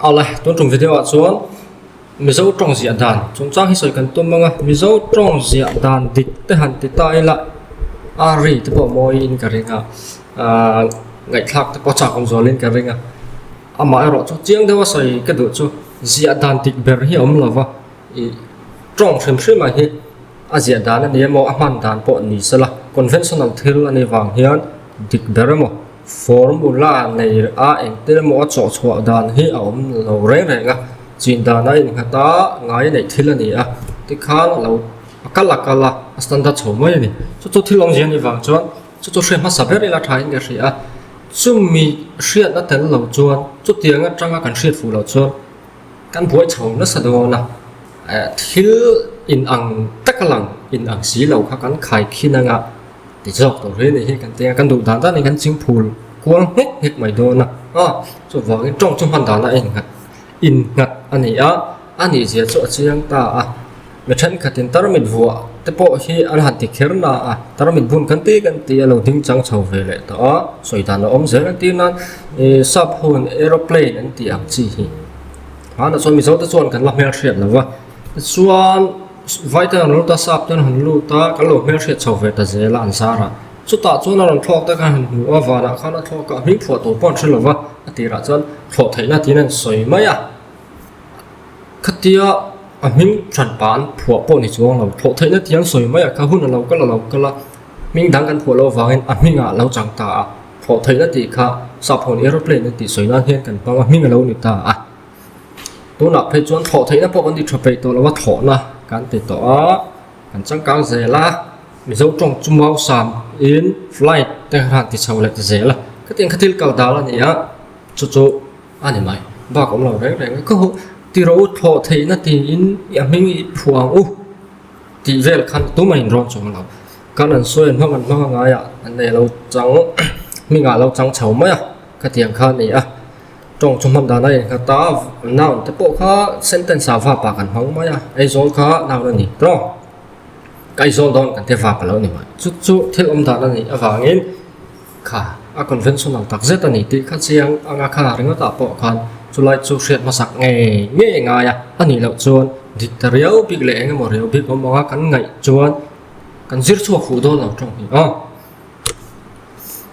เอาเลยต้นตรงวิดีโอส่วนมิโซตรงเสียดานจงจ้างให้สวยกันตัวมั้งอ่ะมิโซตรงเสียดานดิแต่หันติดตายละอารีที่พอมอยอินกันเองอ่ะไงทักที่พอจากคำสอนเล่นกันเองอ่ะอามาเราจะเจียงได้ว่าใส่กระดูกจะเสียดานติดเบอร์เฮียมหรอวะตรงเชื่อมชื่อมาเฮียอาเสียดานนั่นเดียมอามันดานปอนี่สละ conventional ที่เราในวางเฮียนติดเบอร์มั้งformula ในเองที่เราจะชดดานเฮียมเราเร่งอ่ะจินดานาอินขตาง่ายในที่ละนี่อ่ะที่ข้าเรากัลลักละสแตนดาร์ดชมไม่นี่จุดที่ลงเรียนในวังจวนจุดเชื่อมาสับเปลี่ยนละทายนี่สิอ่ะจุดมีเชื่อนั่นแต่เราจวนจุดเดียงจังกันเชื่อฟูเราจวนกันป่วยชงนั่นสะดวกนะที่อินอังตะกลังอินอังสีเราเขากันขายขี้นังอ่ะที่จอกตัวเรื่องนี้กันเตียงกันดูด่านด้านนี้กันจิงพูลกวางเฮ็ดไม่โดนนะจุดว่ากันจ้องจุดพันด่านนั่นเองครับอินงัดอันนี้อันนี้เสียจุดเสียงตาไม่ใช่ขัดตินตารมิดวัวแต่พอที่อันหันติเขียนนะตารมิดบุญกันตีเราดิ้งจังชาวเวลต์สวยตาเราอมเสียกันตีนั้นซับหุ่นเอโรเพลนกันตีอักจีแต่ส่วนมีส่วนแต่ส่วนกันละเมียเสียแล้วว่าส่วนไว้แต่เราตัดซับจนหันลูตากันเราเมียเสียชาวเวลต์เจริญอันสาระสุดท้ายส่วนเราทอกแต่กันหัววาระข้าเราทอกกับมิผัวตัวป้อนเฉลว่าตีระจนทอกไทยนาทีนั้นสวยไหมขัดเดียมิงฉันปานผัวป้อนในช่วงเราทอกไทยนาทีนั้นสวยไหมข้าหุ่นเราก็ละมิงดังกันผัวเราวางมิงเราจังตาทอกไทยนาทีข้าสับหุ่นเอโรเพลนนาทีสวยน่าเห็นกันบ้างมิงเราหนุตาตัวนับไปจนถอดไทยนะพวกกันที่ทำไปตัวเราว่าถอดนะการติดต่อการจังการเจละมีเจ้าจงจุ่มเอาสามอินไฟล์แต่ขนาดที่ชาวเล็กเจละก็เตียงขัดที่เก่าดาวแล้วเนี่ยจู่ๆอันนี้ไหมบ้าของเราแรงๆก็ที่เราถอดไทยนะที่อินยังไม่มีพวงที่เวลคันตัวมันร้อนจงเราการนั้นส่วนเพราะมันเพราะไงอันนี้เราจังมีงานเราจังเฉาไหมก็เตียงข้านี่จงจุ่มดาได้ก็ตาหนาวแต่พวกเขาเส้นเต้นสาวฟ้าปากันห้องไหมไอ้โซ่เขาหนาวแล้วนี่ตรอไอ้โซ่โดนกันเทฟ้าไปแล้วนี่ไหมจู่ๆที่ดานี่ว่างี้ค่ะconventional ตักเจตันนี่ที่ข้าเสียงข้าเรื่องตาปอกกันจุลัยจุเสียดมาสักง่ายอันนี้เราจวนดิตเรียวบิ๊กเล่งหมดเรียวบิ๊กก็มองกันไงจวนกันซิร์ชัวหูโดนเราตรงนี้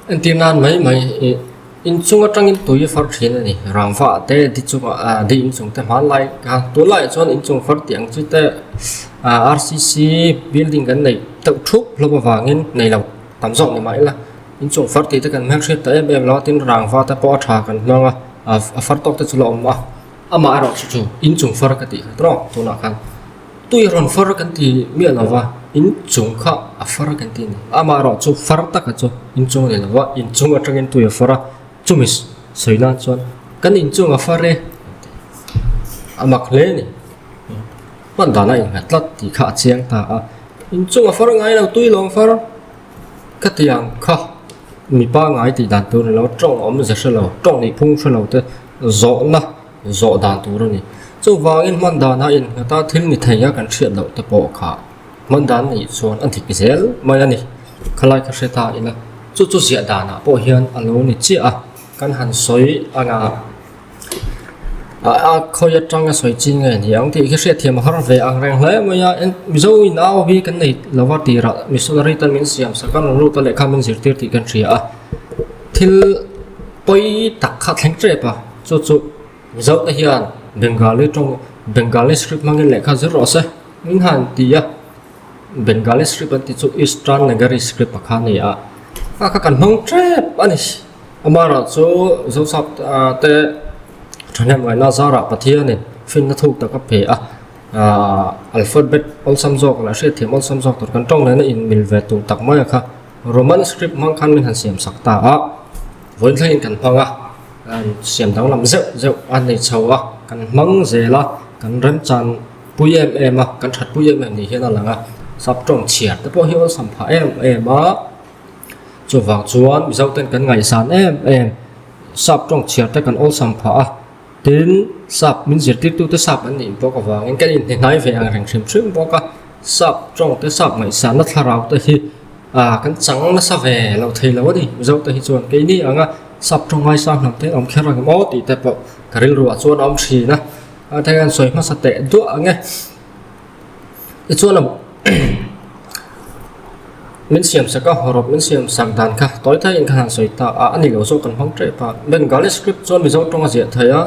อันที่นั่นไหมอินซุงก็จังอินตัวยี่ฟัดเห็นนี่รางฟ้าแต่ดิจุงดิอินซุงแต่มาไล่ตัวไล่ส่วนอินซุงฟัดเตียงจุดแต่RCC building กันในตึกทุบเราบอกว่างี้ในเราต่ำส่งในไหมล่ะอินซุงฟัดตีแต่กันแม็กซ์แต่แบบเราตินรางฟ้าแต่พอทากันน้องฟัดตกแต่จุลอมมาเราจู่อินซุงฟัดกันตีตรอตัวนักกันตัวยี่รอนฟัดกันตีมีอะไรวะอินซุงข้าฟัดกันตีนี่มาเราจู่ฟัดตะกันจู่อินซุงเนี่ยละวะอินซุงก็จังอินตัวยี่ฟัดจุมิสสวยน่าชวนกันอินจุงอาฟาร์เร่มักเล่นี่มันด่าอะไรกันตัดที่ขาเชียงตาอินจุงอาฟาร์ไงเราตุยลงฟาร์ก็ที่ยังข้ามีป้าไงที่ด่านตัวเราจ้องอมจะเสลาจ้องในพุ่งเสลาแต่โจนะโจด่านตัวนี่จู่วางอินมันด่านะอินก็ตาทิ้งนิทานกันเชียดเราแต่ปอกขามันด่านี่ชวนอันที่พิเศษไม่อันนี้ขลายก็เสียตาอีละจู่เสียด่านะพอเฮียนอารมณ์นี่เจ้ากันหันสวยเขาจะจังสวยจริงไงอย่างที่เขาเสียเทียมหาร์เวอังแรงเลยมันยังมิโซอินเอาพี่กันในละวัดตีระมิโซอะไรตันมินเสียมสักการรู้ตัวเล็กข้ามินเสียตีกันเสียที่ไปตักขัดแข็งเจ็บจู่มิโซตะเฮียนเบงกาลีตรงเบงกาลีสคริปต์มันเล็กข้าจะรอเสมินหันตีเบงกาลีสคริปต์ที่จู่อีสตรันเนกาลีสคริปต์ข้านี่ข้ากันมังเจ็บอันนี้มาเราจู่สับแต่ท่านยังไงน่าจะรับประเทศนี่ฟินนัทุกตะกับเพอัลฟาเบตอัลซัมซอกและเสียเทียมอัลซัมซอกตัวกันตรงนั้นอินมิลเวตุตักไม่ค่ะโรมันสคริปต์มังคันมีหันเสียมสักตาวันที่อินกันพังเสียมดังลำเจ้าอันนี้เช่ากันมังเจละกันเริ่มจันปุยเอ็มกันชัดปุยเอ็มนี่เห็นอะไรสับตรงเฉียดแต่พอเห็นสัมผัสเอ็มจู่วางจวนมีเจ้าเต้นกันไงสารสับตรงเฉียดแต่กันอัลซัมผัสถึงสับมินเสียติดตัวแต่สับอันนี้พวกว่างั้นอินที่ไหนเวียงแรงชิมซึ่งพวกสับตรงแต่สับไงสารนัทเราแต่ที่กันจังนัทสับเราเทแล้วดิเราแต่ที่ส่วนกี่นี่สับตรงไงสารนั่นแต่อมแค่รังมอตีแต่พวก karil ruwa chuan om thi na thai kan soi ma sa te du ange chuan min siam saka horop min siam sang dan kha toy thai in khan soi ta ani lo so kan hong tre pa bengali script chuan mi zo tong zia thaya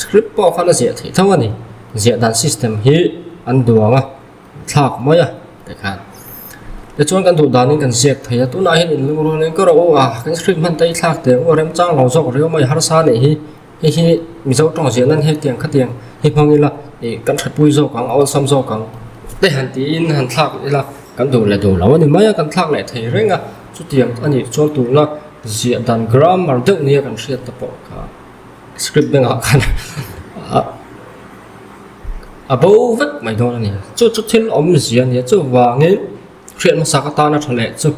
script po khan zia thei thawani zia dan system hi an duanga thak moya te khan te chuan kan du danin kan zek thaya tu na hin in lu ro len ko ro kan script man tai thak te o rem chang lo zok reu mai har sa ne hi mi zo tong zia nan he tiang kha tiang hi phangila kan that pui zo kang aw sam zo kang te han ti in han thak ila kan du le du lo ni mai kan thak le thei renga chu tiang ani chon tu na zia dan grammar deuh nia kan hriat ta po kha script benga khan above vek mai don ni chu thil om zia ni chu wangi hriat ma sakata na thale chu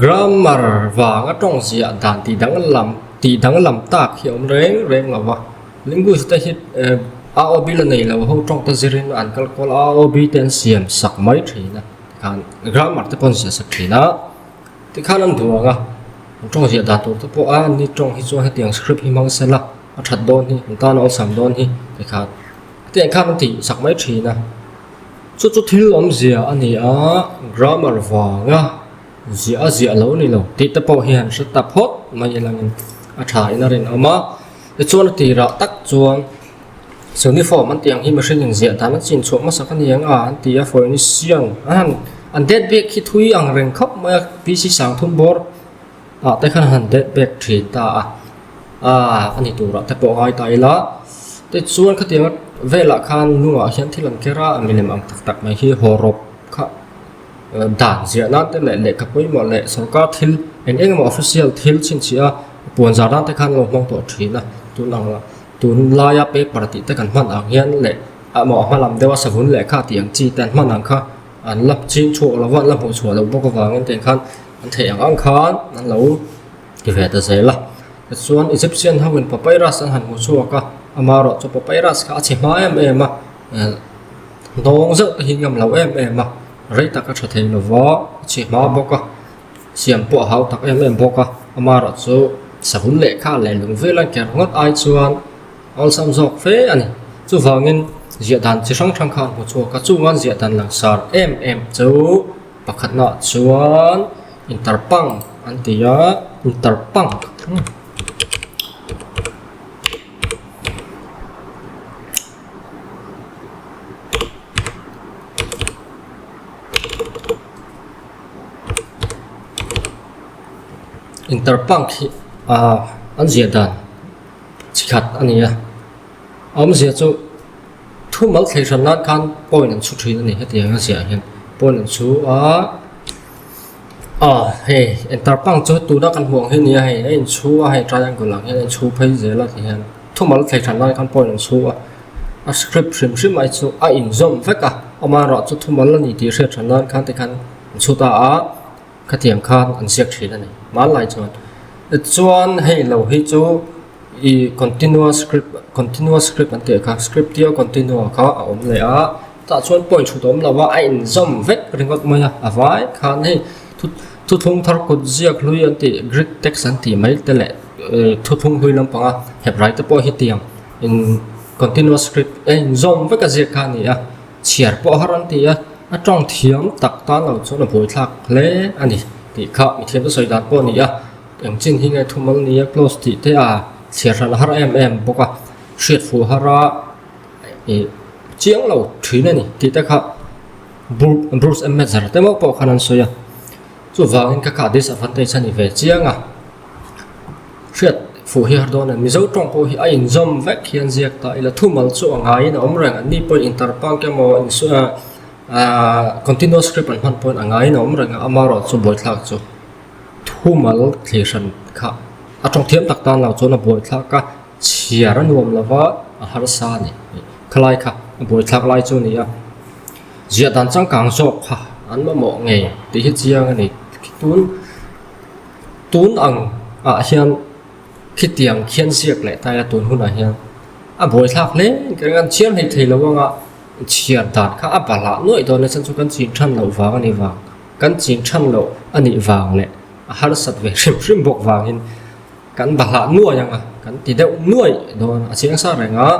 grammar wanga tong zia dan ti dang lam tak hi om reng lawa linguist ta hit AOB là này là hỗ trong ta zirin an kal kol AOB ten siam sak mai thina kan grammar te pon sia sak thina ti khan an duanga trong sia da to te po an ni trong hi chuan hetiang script hi mang sela a that don hi ta no sam don hi ti khan ti khan ti sak mai thina chu thil om zia ani a grammar wanga zia lo ni lo ti te po hi han sa ta phot mai langin a thai na rin ama te chuan ti ra tak chuan so ni form an tiang hi machine in zia ta na chin chok ma sak ani ang an ti a for ni siang an dead back hi thui ang reng khop ma pc sang thum bor te khan han dead back thi ta ani tu ra te po ai ta ila te chuan kha tiang vela khan nuwa hian thilan kera milem ang tak mai hi horop kha dan zia na te le ka poi mo le sarkar thil eng official thil chin chia puan za dan te khan lo mong to thina tu lang la tun laya paper ti te kan man ang hian le mo malam dewa savun le kha tiang chi tan man ang kha an lap chin chu lawan lam hu chu lo bok wangin ten khan an the ang khan an lo ki ve ta zela chuan Egyptian hawin papyrus an han hu chu ka amaro chu papyrus kha chi ma em dong zo hi ngam lo em rei ta ka tha thei lo wa chi ma boka siam po hau tak em boka amaro chu savun le kha le lung velan ker ngot ai chuan all sam zok fe ani chu wangin zia dan chi sang thang khan hu chu ka chu ngan zia dan lang sar em chu pakhat na chuan interpang antia interpang interpang an zia dan chi khat ania om zia chu thu mal thei ran nan khan point an chu thin ani hetiang zia hian point an chu he interpang chu tu da kan huang he nia he in chu he triangle lang he chu phei zela thi hian thu mal thei ran nan khan point an chu a script sim ai chu in zom veka ama ro chu thu mal ni ti hret ran nan khan te khan chu ta khatiang khan an siak thin ani mal lai chuan hei lo hi chu continuous script ante kha script dia continue kha om le ta chuan point chu tom lawa in zom vek ringot maya avai khan hei thu thung thar ko zia khlui ante greek text anti mai tele thu thung hui lam panga heb right po hi tiang in continuous script in zom vek a zia kha ni chiar po haran ti a tong thiam tak ta lo chu na boi thak le ani ti kha mi thiam to soi dan po ni eng chin hi ngai thumal ni close ti te chiar ran har em boka shit fu hara chiang lo thina ni ti ta kha bruce and measure te mo po khanan soya chu wangin ka disadvantage ani ve chianga shit fu hi har don mi zo tong po hi a in zom vek hian ziak ta ila thumal chu angai na om rang ani po interpang ke mo in su continuous script an point angai na om rang amaro chu boi thlak chu thumal thlesan kha atong thiam tak tan lo chu na boi thlak ka chiara nuam lawa har sa ni khlai kha boi thlak lai chu ni zia dan chang kang zo kha an ma mo nge ti hi chiang ani tun ang hian khitiang khian siak le ta tun hun hian boi thlak le kan chiam hei thei lawanga chiar dan kha bala noi do ne chan chu kan chin than lo wang ani wang kan chin than lo ani wang le har sat ve rim bok wangin kan bala nuwa yang kan ti deuh nuai don a chiang sa renga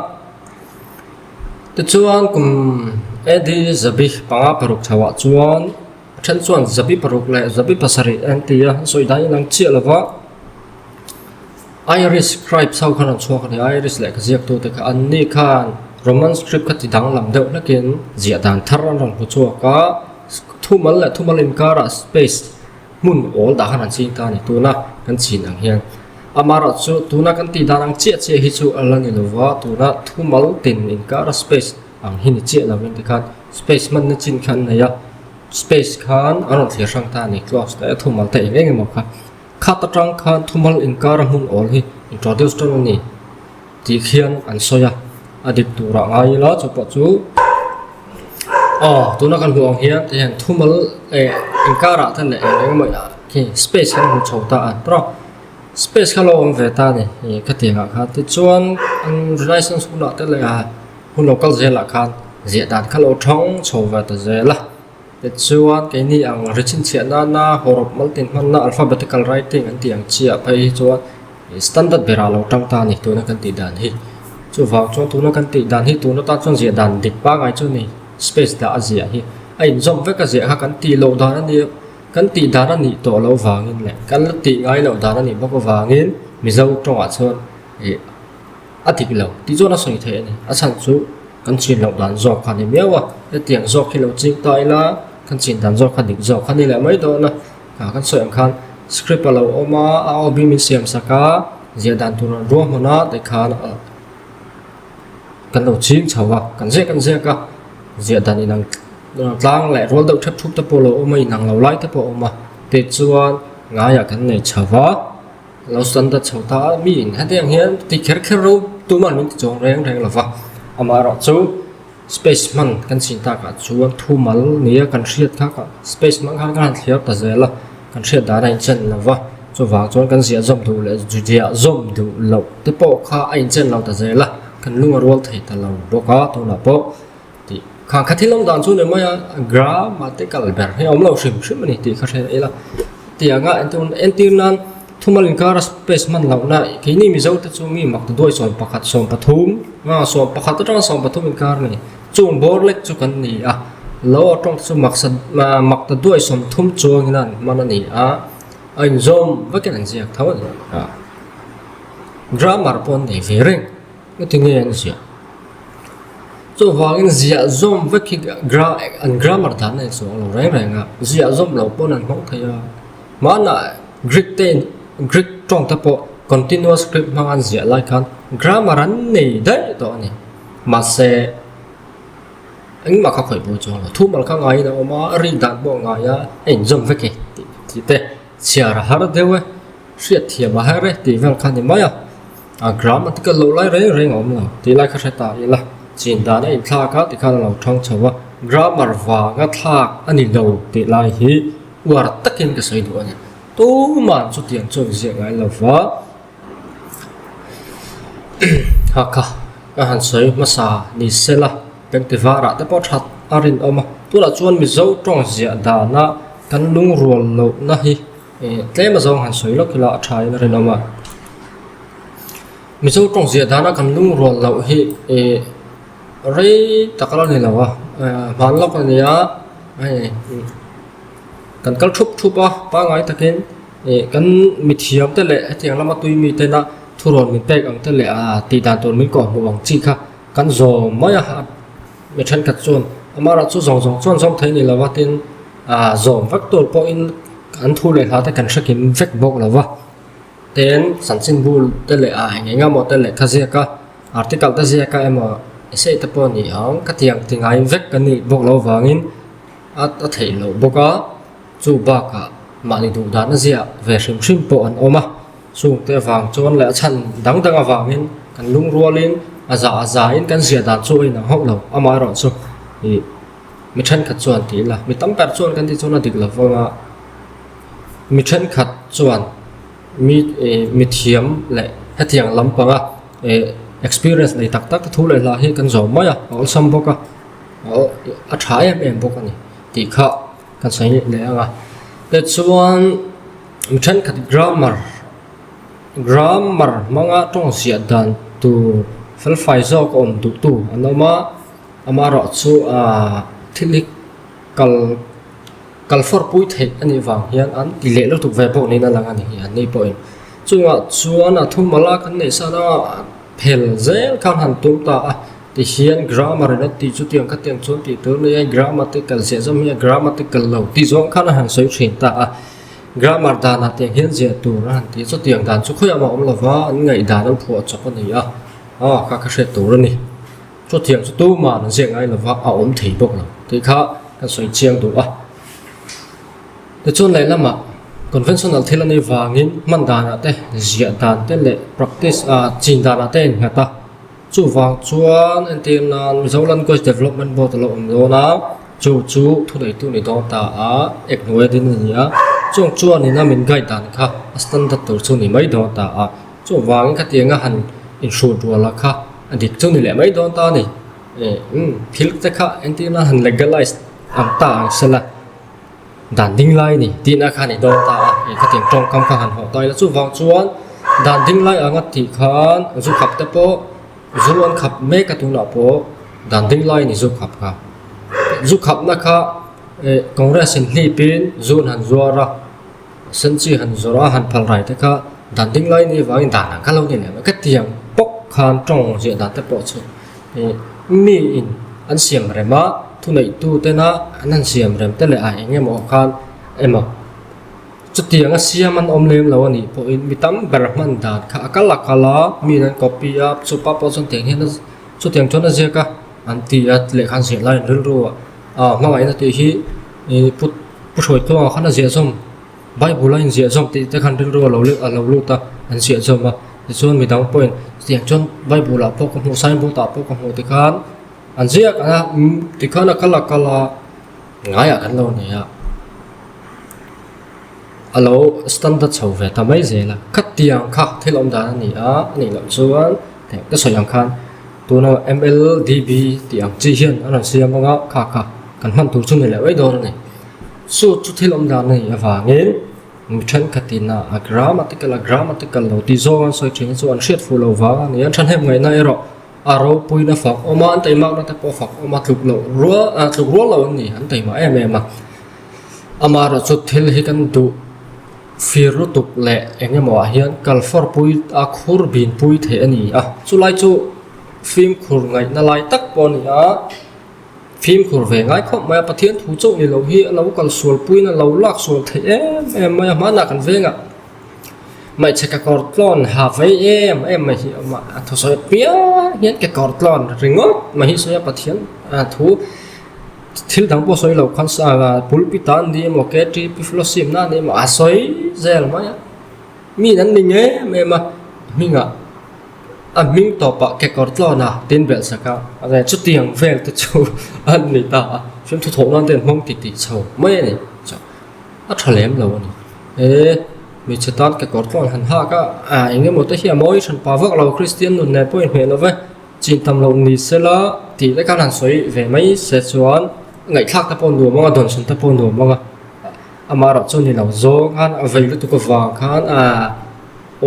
te chuan kum edi zabi panga paruk thawa chuan then chuan zabi paruk le zabi pasari antia soidai lang chia lawa Irish scribe sau khan an chuak ni Irish le ka ziak tu te ka an ni khan Roman script ka ti dang lam deuh nakin zia dan thar an rang chuaka thumal in kara space mun all da han chin ta ni tuna kan chin ang hian amara chu tuna kan ti danang che hi chu alani lova tuna thumal tin in kara space ang hin che lawin ti khan space man na chin khan na ya space khan aron thlir sang ta ni close ta thumal ta enge mo kha khata tang khan thumal in kara mun all hi introduce to ni ti khian an soya adik tura ngai la chu pa chu tuna kan huang hian te han thumal in kara than le enge mo ya ki space kan hu chota an pro space khalo om ve ta ni ka ti nga kha ti chuan an renaissance huna te le hun local zela khan zia dan khalo thong chova ta zela te chuan ke ni ang richin chia na horop maltin man na alphabetical writing an ti ang chia phai chuan standard bera lo tang ta ni tu na kan ti dan hi chu wa chuan tu na kan ti dan hi tu na ta chuan zia dan dik pa ngai chu ni space da azia hi ai zom ve ka zia ha kan ti lo da ni kan ti dana ni to lo wangin le kan ti ngai lo dana ni boko wangin mizo tong a chon atik lo ti zona soi the ni a chan chu kan chin lo dan zo khan ni mewa te tiang zo khilo ching tai la kan chin dan zo khan dik zo khan ni le mai do na ka kan soi ang khan script lo oma a obi min siam saka zia dan tu ro mona te khan kan lo ching chawa kan je ka zia dan inang tlang le rol deuh thep thup ta polo omai nang lo lai ta po oma te chuan nga ya kan nei chawa lo san da chauta mi in hadiang hian ti kher ro tu man min chong reng lawa amara chu space man kan sin ta ka chuan thu mal nia kan hriat kha ka space man kan thliar ta zela kan hriat da rain chen lawa chu wa chuan kan zia zom du le judia zom du lo te po kha ain chen lo ta zela kan lunga rol thei ta lo boka to na po khang khathil long dan chu ne maya grammatical ber he om lo shim ni ti kha the ela ti anga entin nan thumal in kara space man lo na ke ni mi zo ta chu mi mak doi som pakhat som pathum nga som pakhat ta som pathum in kar ni chung bor lek chu kan ni a lo tong chu maksad mak ta doi som thum chuang nan man ni a ain zom va ken jiak thaw a grammar pon ni vering ni tinge an sia so wangin zia zom veki grammar dan nei so lo reng zia zom lo pon an hong thaya mana Greek tong ta po continuous script mangan zia lai khan grammar an nei dai to ni ma se anh mà khoi bo cho lo thu mal kha ngai na ma ri dan bo ngai ya en zom veki ti te chia ra har dewe shit thia ma har ti vel khan ni ma ya grammatical lo lai reng om lo ti lai kha ta ila chin da na in thla ka ti khan lo thong chawa grammar wa nga thak ani lo ti lai hi war takin ka sai du ani tu man chu tiang chu zia ngai lo wa ha ka han sai masa ni sela pengtivara te po that arin oma tu la chuan mi zo tong zia da na kan lung rol lo na hi tlema zo han sai lo kila thai na ren oma mi zo tong zia da na kan lung rol lo hi rei takala ni lawa man lok ni ya kan kal thup a pa ngai takin kan mi thiam te le tiang lama tui mi te na thuron min pek ang te le ti dan ton min ko mo wang chi kha kan zo maya mi than kat chon amara chu zong chon thai ni lawa tin zom factor po in an thu le ha ta kan shakim vek bok lawa ten sansin bul te le nga mo te le khazia ka article ta zia ka emo ese ta po ni ang ka tiang tingai vek kan ni bok lo wangin a thei lo boka chu ba ka mani du dan zia ve shim po an oma sung te wang chon le chan dang awangin kan lung rualin aza in kan zia dan chu in hok lo ama ro chu mi than khat chuan ti la mi tam per chuan kan ti chona dik la wanga mi than khat chuan mi thiam le hatiang lampanga experience nei tak thu le la hi kan zo maya ol sam boka a thai em boka ni ti kha kan sai le anga te chuan mi than khat grammar grammar manga trong sia dan tu fel fai zo ko om du tu anoma amaro chu thilik kal for pui the ani wang hian an ti le lo tu ve po ni na lang ani hian nei point chunga chuan a thum mala kan nei sana phel zel kan han tum ta ti hian grammar na ti chu tiang ka tiang chon ti to le grammatical se zam hi grammatical lo ti zong khan han soi thin ta grammar da na tiang hian je tu ran ti chu tiang dan chu khoya ma om lova an ngai da no phu chop ani ka ka se tu ran ni chu tiang chu tu ma na je ngai lova om thei bok lo ti kha ka soi chiang tu te chon lai lama conventional thilani wangin man dana te zia dan te le practice chin dana te ngata chu wang chuan antin zolan course development board lo om na chu thu dei tu ni do ta ek noe din ni chung chuan ni na min gai dan kha standard tur chu ni mai do ta chu wang ka tianga han in shu la kha adik chu ni le mai do ta ni thil te kha antin han legalize am ta sala dan ding lai ni tin a khan ni do ta ka tiang tong kam kha han ho toi la chu wang chuan dan ding lai anga ti khan zu khap te po zuan khap me ka tu na po dan ding lai ni zu khap ka zu khap na kha congress in hli pin zun han zuara san chi han zora han phal rai te kha dan ding lai ni wang dan ka lo ni le ka tiang pok khan tong je dan te po chu mi in an siam rema thu nei tu te na anan siam rem te le enge mo khan ema chu tiang a siam an om lem lo ani po in mitam berman dan kha akala kala mi nan copy up chu pa po chon teng hen chu tiang chon a je ka an ti at le khan se lai ril ro ma ngai na ti hi put thoi to khan a je som bible line je som ti te khan ril ro lo le lo lu ta an se som ma chon mi dang point tiang chon bible la po ko mo sign bo ta po ko mo ti khan an zia kana ti khana kala ngaya kan lo ne alo standard chho ve ta mai zela khat tiang kha thilom da ni ni lo chuan te ka soyang khan tu no mldb tiang chi hian an siam nga kha kan man tur chu ne le wai dor ne su chu thilom da ni awangin mithan khatina grammatical lo ti zo an soi thing chu an shet fu lo wa ni an than hem ngai na ero aro puina fak oma an taimak na te po fak oma tluk ro lo ni an taima em amara chu thil hi kan du firu tuk le engemaw hian kalfor pui khur bin pui the ani chulai chu film khur ngai na lai tak po ni film khur ve ngai khop ma pathian thu chu ni lo hi lo kal sual pui na lo lak sual the em ma ma na kan venga mai cheka kortlon ha vai em ma hi ma tho so pia hian ke kortlon ringot ma hi so ya pathian thu thil dang po soi lo khan sa pulpitan di mo ke tri piflosim na ni ma soi zel ma ya mi nan ni nge me ma minga ming to pa ke kortlona tin bel saka ade chu tiang vel te chu an ni ta chum thu thon nan ten mong ti chho mai ni cha thalem lo ni mi chetan ke kortlon han ha ka enge mo te hi moi than pa vak lo christian nun ne point me lo ve chin tam lo ni sela ti le kan han soi ve mai se chuan ngai thak ta pon du manga don sun ta pon du manga amara chu ni lo zo khan avei lu tu ko wa khan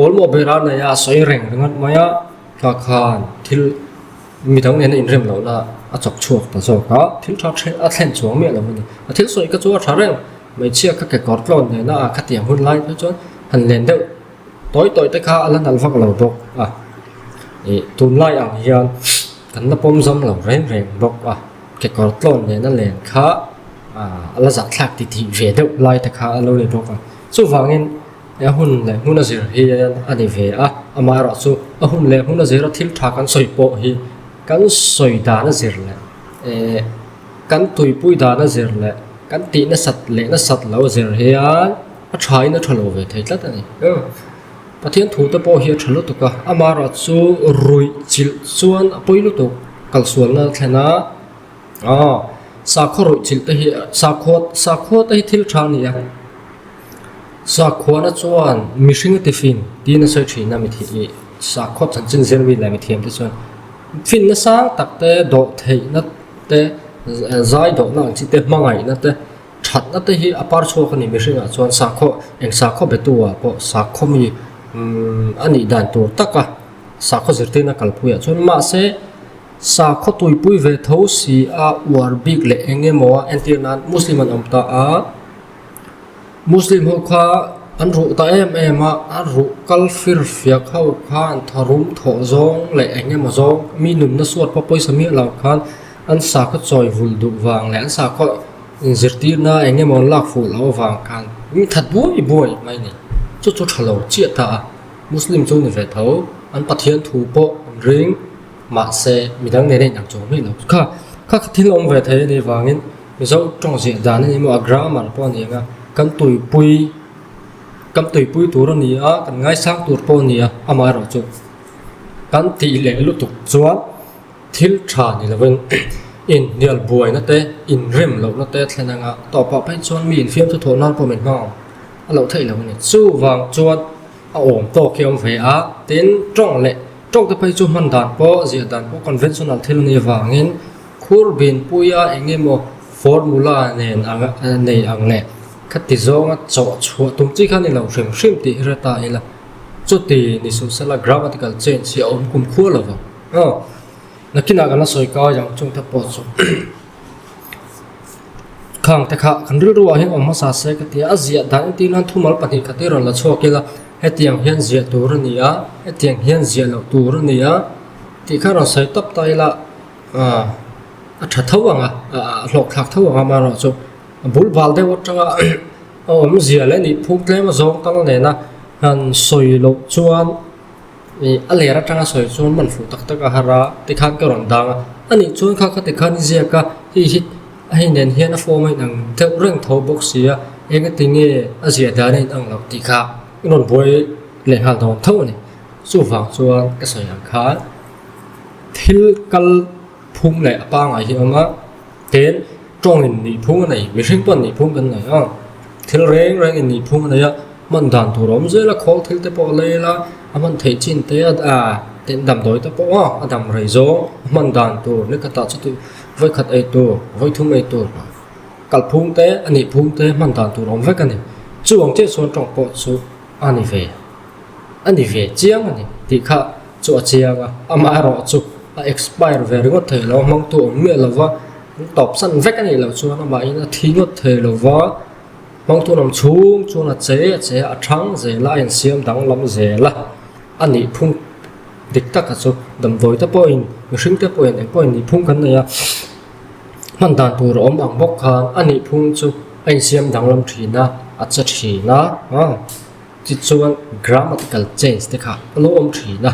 all mo bera na ya soi reng ngat maya ka khan thil mi thang ne in rem lo la chok chuak ta zo ka thil thak the a thlen chuang me lo ni thil soi ka chu tha reng mai chia ka ke kortlon ne na kha tiang hun lai chu han len deuh toi te kha alan al vak lo bok tun lai ang hian kan na pom zam lo reng bok ke kortlon ne na len kha ala za thlak ti ve deuh lai te kha lo le bok chu wangin hun le hun a zir hi ani ve amara chu hun le hun a zir thil tha kan soi po hi kan soi da na zir le kan tui pui da na zir le kan ti na sat lo zir hi thai na thalo ve thei tlat ani pathian thu te po hi thalo tu ka amara chu rui chil chuan poilu tu kal sual na thena sa kho rui chil te hi sa kho te hi thil tha ni sa kho na chuan mishing te fin ti na sai thina mi thi sa kho chan chin zel wi la mi thiam te chuan fin na sang tak te do thei na te zai do na chi te mangai na te that na te hi apar chho khani mishing chuan sa kho betua po sa kho mi anh ấy đàn tổ tất cả sao có gì na kalpuya chun ma se sa kho tui pui ve tho si a war big le enge mo antinan musliman amta a muslim ho kha an ru ta em a ru kal fir fia khau khan tharum tho zong le enge mo zong mi num na suat pa poi sami la khan an sa kho choi vul du wang le an sa kho zirtir na enge mo lak fu lo wang khan mi that boi mai ni chu thalo chia ta muslim chu ni ve tho an pathian thu po ring ma se midang ne nang chong me lo kha thil om ve the ni wangin mi zo tong ji dan ni mo agra mar po ni nga kan tui pui tur ni a kan ngai sang tur po ni a ama ro chu kan ti le lu tuk chuan thil tha ni lawen in nial buai na te in rem lo na te thlana nga to pa pai chuan mi in fiam thu tho nan po men ma a lo thei lo ni chu wang chuan a om to kiom ve a tin trong te pai chu man dan po zia dan po conventional thil ni wangin khur bin puya engemo formula nen anga nei ang le khati zonga chaw chhu tum chi khan ni lo hrim ti rata ila chu ti ni su sala grammatical change si om kum khu lo wa nakina kana soi ka yang chung ta po chu khang te kha kan ru wa hin om ma sa se ka ti azia dan ti nan thumal pani khati ron la chokila hetiang hian zia tur nia hetiang hian zia lo tur nia ti kha ro sai tap tai la a tha thawanga hlok thak thawanga ma ro chu bul bal de watanga om zia le ni phuk tle ma zong tang ne na han soi lo chuan ni alera tanga soi chuan man fu tak tak a hara ti khan ka ron dang ani chuan kha ti khan zia ka hi ai nen hian a form ai nang te reng tho box sia enga tinge a zia da nei ang lo ti kha non boy le hal don thau ni chu wang chuan ka soi ang kha thil kal phung le apa ngai hi ama ten trong in ni phung này mi hring pon ni phung kan nei a thil reng in ni phung nei a man dan thu rom je la khol thil te po le la aman thei chin te a ten dam doi te po a dam rei zo man dan tu ne ka ta chu tu voi khat ai tu voi thum ai tu kal phung te ani phung te man dan tu rom ve kan ni chu ang che son trong po chu ani ve chiang ani ti kha chu a chiang a ama ro chu a expire ve ringot thei lo mang tu mi lo wa top san vek ani lo chu na ma ina thingot thei lo wa mang tu nam chung chu na che a thang je la in siam dang lam je la ani phung dik tak a chu dam voi ta point hring te point ni phung kan na ya man dan tu rom ang bok khan ani phung chu ein siam dang lam thina a cha thina chi chuan grammatical change te kha lo om thina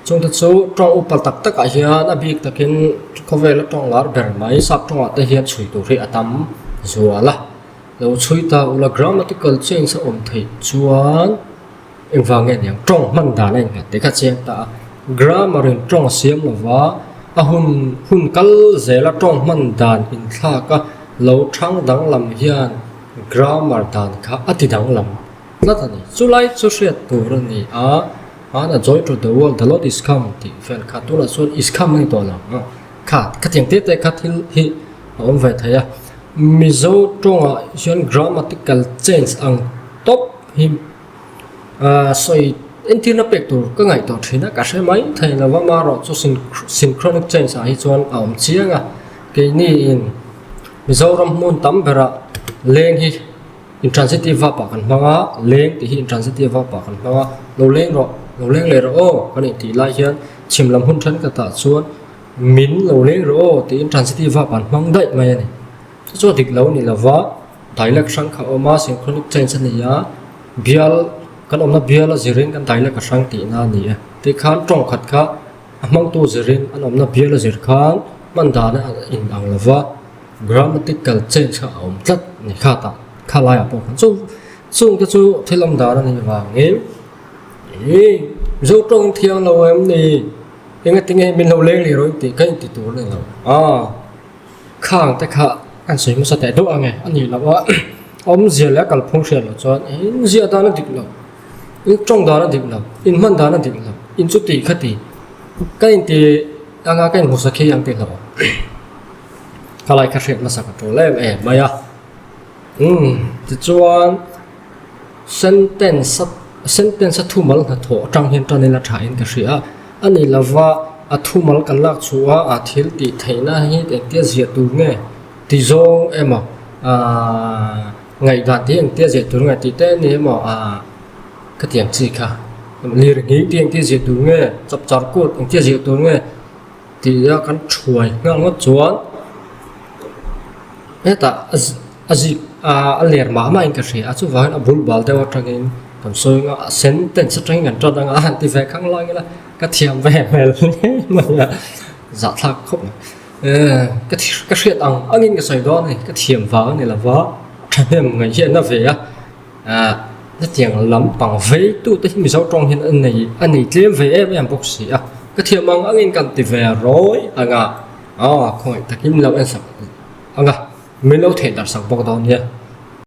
chung ta chu trong upal tak tak a hian a bik takin khovel tong lar ber mai sap tong ate hian chui tu ri atam zuala lo chui ta ula grammatical change om thei chuan engwang en yang trong man da nei nga te kha cheng ta grammar in trong siam lawa a hun kal zela trong man dan in thla ka lo thang dang lam hian grammar dan kha ati dang lam natani chulai chu hriat tur ni a joy to the world the Lord is come ti fel kha tu la son is coming to la kha thiang te kha thil hi om ve thaya mizo tonga hian grammatical change ang top him soi entina pek tur ka ngai to thina ka se mai thai la wa ma ro chu synchronic change a hi chuan om chianga ke ni in mizo ram mun tam bera leng hi intransitive verb kan manga leng ti hi intransitive verb kan manga lo leng le ro kan ti lai hian chimlam hun than ka ta chuan min lo leng ro ti intransitive verb kan mang dai mai ni chu dik lo ni lawa dialect sang kha oma synchronic change ni ya bial kan omna bial zirin kan dialect ka sang ti na ni ti khan tong khat kha amang tu zirin an omna bial zir khan man da na in ang lawa grammatical change kha om tlat ni kha ta kha lai apo chu chung ta chu thilam da na ni wa nge zo trong thiang lo em ni enga tinge min lo leng li roi ti kai ti tu le lo khang ta kha an soi mu sa te do ange ani lawa om zia la kal phung hriat lo chuan in zia da na dik lo in trong da na dik lo in man da na dik lo in chu ti khati kai ti anga kai mu sa khe yang ti lo kha lai kha hriat ma sa ka to le maya ti chuan sentence sentence thu mal na tho tang hian tan la thain ka ria ani lawa a thu mal kan lak chuwa a thil ti theina hi te tia zia tu nge ti zong ema ngai da ti ang tia zia tu nge ti te ni ema ka tiang chi kha lir ngi tiang ti zia tu nge chap char ko ang tia zia tu nge ti ya kan chuai ngal ngot chuan eta azi a ler ma ma in ka ria chu wa a bul bal te wa tangin tam soi nga sentence tang kan tra dang a ti ve khang loi la ka thiam ve mel ma ya za thak khop ka thiet angin ka soi do ni ka thiam wa ni la wa thaem ngai hian na ve a na tiang lam pang ve tu te mi zo tong hian an nei tlem ve em bok si a ka thiam angin kan ti ve roi anga khoi takim lo en sak anga mi lo the dar sak bok do ni